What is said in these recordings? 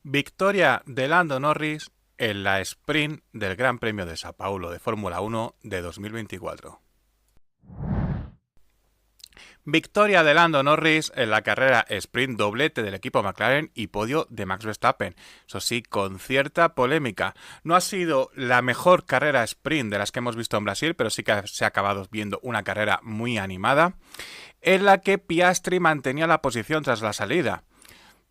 Victoria de Lando Norris en la sprint del Gran Premio de Sao Paulo de Fórmula 1 de 2024. Victoria de Lando Norris en la carrera sprint, doblete del equipo McLaren y podio de Max Verstappen. Eso sí, con cierta polémica. No ha sido la mejor carrera sprint de las que hemos visto en Brasil, pero sí que se ha acabado viendo una carrera muy animada, en la que Piastri mantenía la posición tras la salida.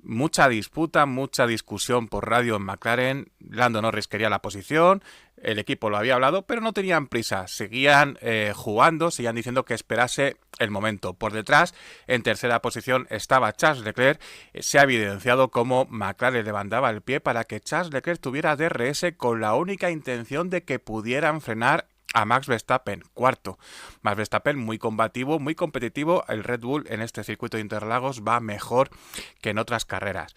Mucha disputa, mucha discusión por radio en McLaren. Lando Norris quería la posición, el equipo lo había hablado, pero no tenían prisa. Seguían jugando, seguían diciendo que esperase el momento. Por detrás, en tercera posición, estaba Charles Leclerc. Se ha evidenciado cómo McLaren levantaba el pie para que Charles Leclerc tuviera DRS con la única intención de que pudieran frenar a Max Verstappen, cuarto. Max Verstappen muy combativo, muy competitivo. El Red Bull en este circuito de Interlagos va mejor que en otras carreras.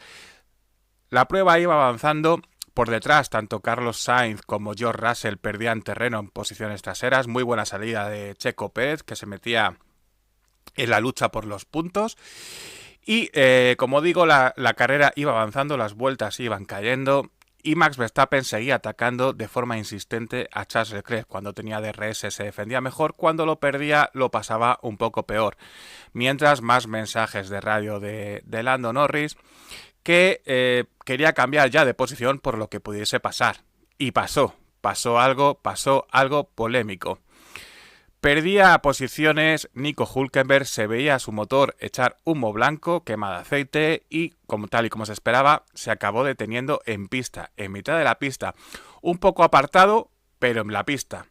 La prueba iba avanzando. Por detrás, tanto Carlos Sainz como George Russell perdían terreno en posiciones traseras. Muy buena salida de Checo Pérez, que se metía en la lucha por los puntos. Y como digo, la carrera iba avanzando, las vueltas iban cayendo. Y Max Verstappen seguía atacando de forma insistente a Charles Leclerc. Cuando tenía DRS se defendía mejor, cuando lo perdía lo pasaba un poco peor. Mientras, más mensajes de radio de Lando Norris, que quería cambiar ya de posición por lo que pudiese pasar. Y pasó algo polémico. Perdía posiciones Nico Hülkenberg, se veía su motor echar humo blanco, quema de aceite y, tal y como se esperaba, se acabó deteniendo en pista, en mitad de la pista. Un poco apartado, pero en la pista.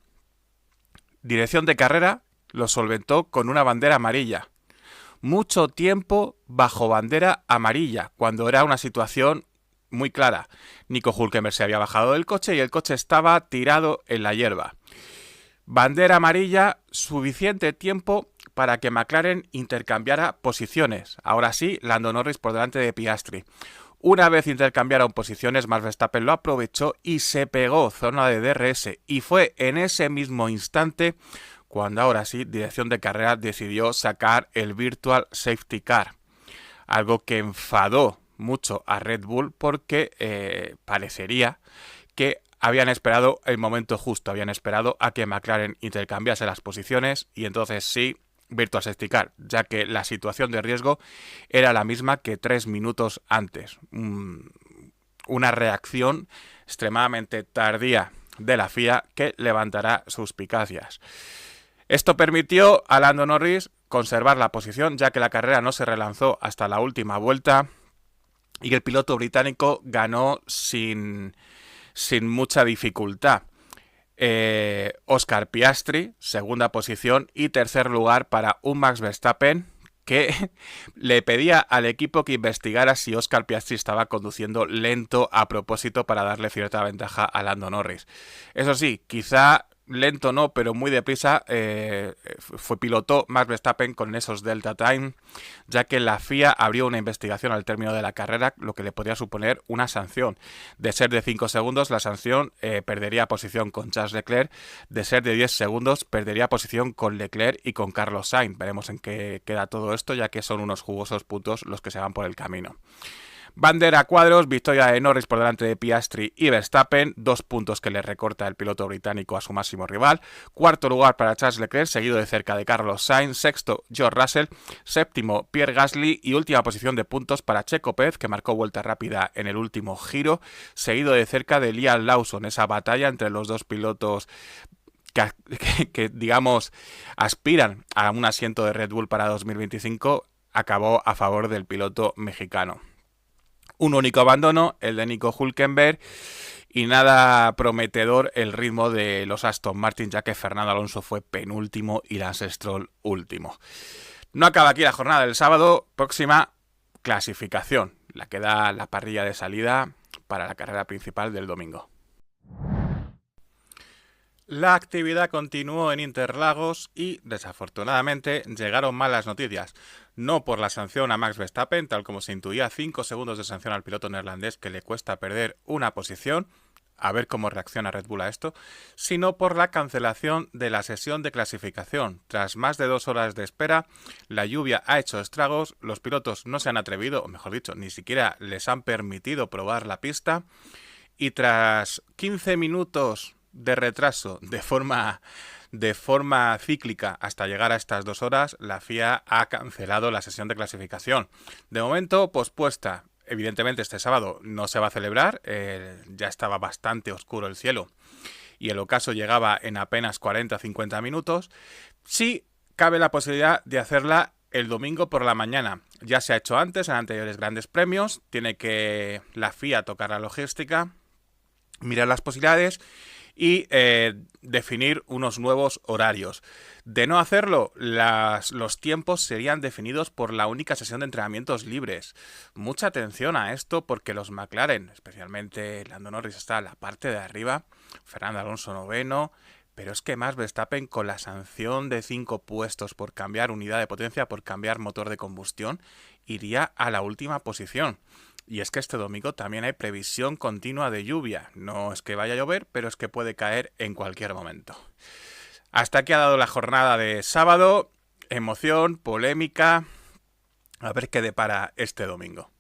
Dirección de carrera lo solventó con una bandera amarilla. Mucho tiempo bajo bandera amarilla, cuando era una situación muy clara. Nico Hülkenberg se había bajado del coche y el coche estaba tirado en la hierba. Bandera amarilla, suficiente tiempo para que McLaren intercambiara posiciones. Ahora sí, Lando Norris por delante de Piastri. Una vez intercambiaron posiciones, Max Verstappen lo aprovechó y se pegó zona de DRS. Y fue en ese mismo instante cuando ahora sí, dirección de carrera decidió sacar el Virtual Safety Car. Algo que enfadó mucho a Red Bull porque parecería que habían esperado el momento justo, habían esperado a que McLaren intercambiase las posiciones y entonces sí, Virtual Safety Car, ya que la situación de riesgo era la misma que 3 minutos antes. Una reacción extremadamente tardía de la FIA que levantará suspicacias. Esto permitió a Lando Norris conservar la posición, ya que la carrera no se relanzó hasta la última vuelta y el piloto británico ganó sin mucha dificultad. Oscar Piastri, segunda posición, y tercer lugar para un Max Verstappen que le pedía al equipo que investigara si Oscar Piastri estaba conduciendo lento a propósito para darle cierta ventaja a Lando Norris. Eso sí, quizá lento no, pero muy deprisa fue piloto Max Verstappen con esos Delta Time, ya que la FIA abrió una investigación al término de la carrera, lo que le podría suponer una sanción. De ser de 5 segundos, la sanción perdería posición con Charles Leclerc. De ser de 10 segundos, perdería posición con Leclerc y con Carlos Sainz. Veremos en qué queda todo esto, ya que son unos jugosos puntos los que se van por el camino. Bandera a cuadros, victoria de Norris por delante de Piastri y Verstappen, 2 puntos que le recorta el piloto británico a su máximo rival. Cuarto lugar para Charles Leclerc, seguido de cerca de Carlos Sainz. Sexto, George Russell. Séptimo, Pierre Gasly. Y última posición de puntos para Checo Pérez, que marcó vuelta rápida en el último giro, seguido de cerca de Liam Lawson. Esa batalla entre los dos pilotos que digamos, aspiran a un asiento de Red Bull para 2025, acabó a favor del piloto mexicano. Un único abandono, el de Nico Hülkenberg, y nada prometedor el ritmo de los Aston Martin, ya que Fernando Alonso fue penúltimo y Lance Stroll último. No acaba aquí la jornada del sábado, próxima clasificación, la que da la parrilla de salida para la carrera principal del domingo. La actividad continuó en Interlagos y, desafortunadamente, llegaron malas noticias. No por la sanción a Max Verstappen, tal como se intuía, 5 segundos de sanción al piloto neerlandés que le cuesta perder una posición. a ver cómo reacciona Red Bull a esto, sino por la cancelación de la sesión de clasificación. Tras más de 2 horas de espera, la lluvia ha hecho estragos, los pilotos no se han atrevido, o mejor dicho, ni siquiera les han permitido probar la pista, y tras 15 minutos de retraso de forma cíclica hasta llegar a estas 2 horas, la FIA ha cancelado la sesión de clasificación. De momento, pospuesta. Evidentemente este sábado no se va a celebrar, ya estaba bastante oscuro el cielo y el ocaso llegaba en apenas 40-50 minutos. Sí cabe la posibilidad de hacerla el domingo por la mañana. Ya se ha hecho antes en anteriores grandes premios, tiene que la FIA tocar la logística, mirar las posibilidades y definir unos nuevos horarios. De no hacerlo, los tiempos serían definidos por la única sesión de entrenamientos libres. Mucha atención a esto porque los McLaren, especialmente Lando Norris, está en la parte de arriba, Fernando Alonso noveno, pero es que Max Verstappen, con la sanción de 5 puestos por cambiar unidad de potencia, por cambiar motor de combustión, iría a la última posición. Y es que este domingo también hay previsión continua de lluvia. No es que vaya a llover, pero es que puede caer en cualquier momento. Hasta aquí ha dado la jornada de sábado. Emoción, polémica. A ver qué depara este domingo.